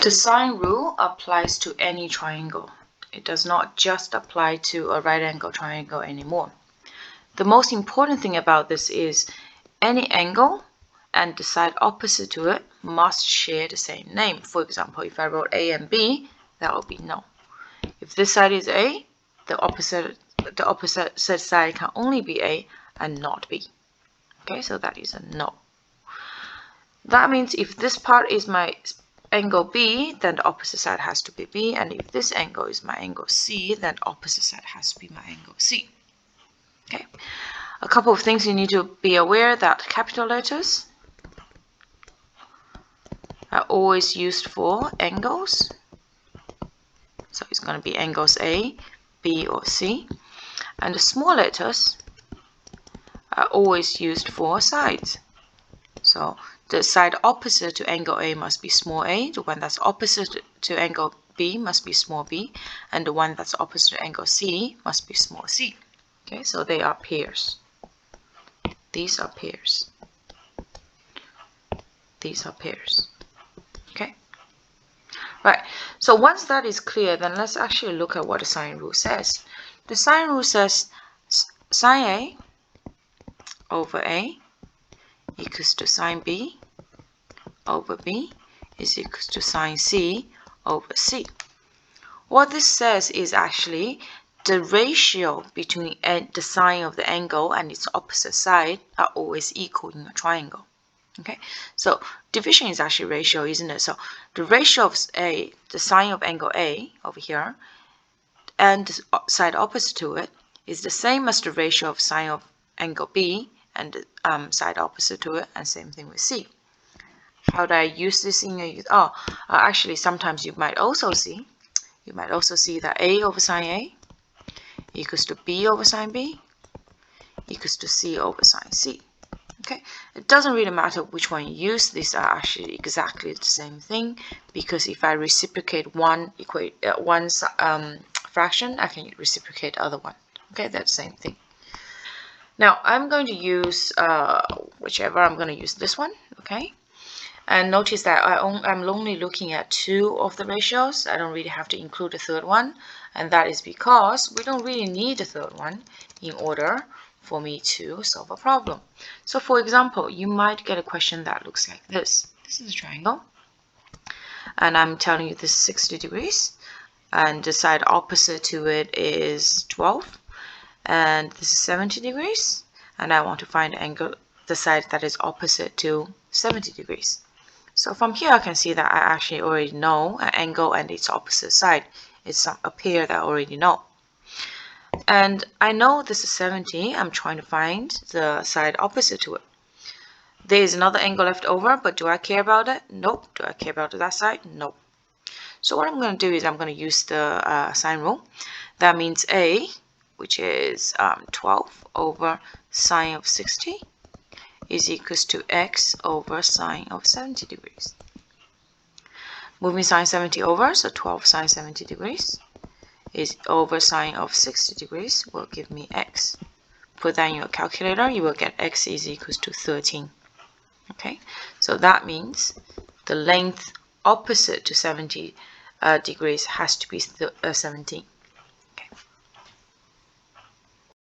The sine rule applies to any triangle. It does not just apply to a right angle triangle anymore. The most important thing about this is any angle and the side opposite to it must share the same name. For example, if I wrote A and B, that would be no. If this side is A, the opposite side can only be A and not B. Okay, so that is a no. That means if this part is my angle B, then the opposite side has to be B, and if this angle is my angle C, then the opposite side has to be my angle C. Okay. A couple of things you need to be aware that capital letters are always used for angles. So it's going to be angles A, B, or C. And the small letters are always used for sides. So the side opposite to angle A must be small a, the one that's opposite to angle B must be small b, and the one that's opposite to angle C must be small c. Okay, so they are pairs. These are pairs. These are pairs. Okay. Right. So once that is clear, then let's actually look at what the sine rule says. The sine rule says sine A over A equals to sine B over B is equals to sine C over C. What this says is actually the ratio between the sine of the angle and its opposite side are always equal in a triangle. Okay, so division is actually ratio, isn't it? So the ratio of A, the sine of angle A over here, and the side opposite to it is the same as the ratio of sine of angle B and the side opposite to it, and same thing with C. How do I use this in a actually sometimes you might also see that A over sine A equals to B over sine B equals to C over sine C. Okay, it doesn't really matter which one you use. These are actually exactly the same thing, because if I reciprocate one fraction, I can reciprocate the other one. Okay, that's the same thing. Now I'm going to use whichever. I'm going to use this one. Okay, and notice that I'm only looking at two of the ratios. I don't really have to include the third one, and that is because we don't really need the third one in order for me to solve a problem. So for example, you might get a question that looks like this. This is a triangle, and I'm telling you this is 60 degrees, and the side opposite to it is 12, and this is 70 degrees, and I want to find the angle, the side that is opposite to 70 degrees. So from here I can see that I actually already know an angle and its opposite side. It's a pair that I already know. And I know this is 70. I'm trying to find the side opposite to it. There is another angle left over, but do I care about it? Nope. Do I care about that side? Nope. So what I'm going to do is I'm going to use the sine rule. That means A, which is 12 over sine of 60, is equals to x over sine of 70 degrees. Moving sine 70 over, so 12 sine 70 degrees is over sine of 60 degrees will give me x. Put that in your calculator, you will get x is equals to 13. Okay, so that means the length opposite to 70 degrees has to be 17.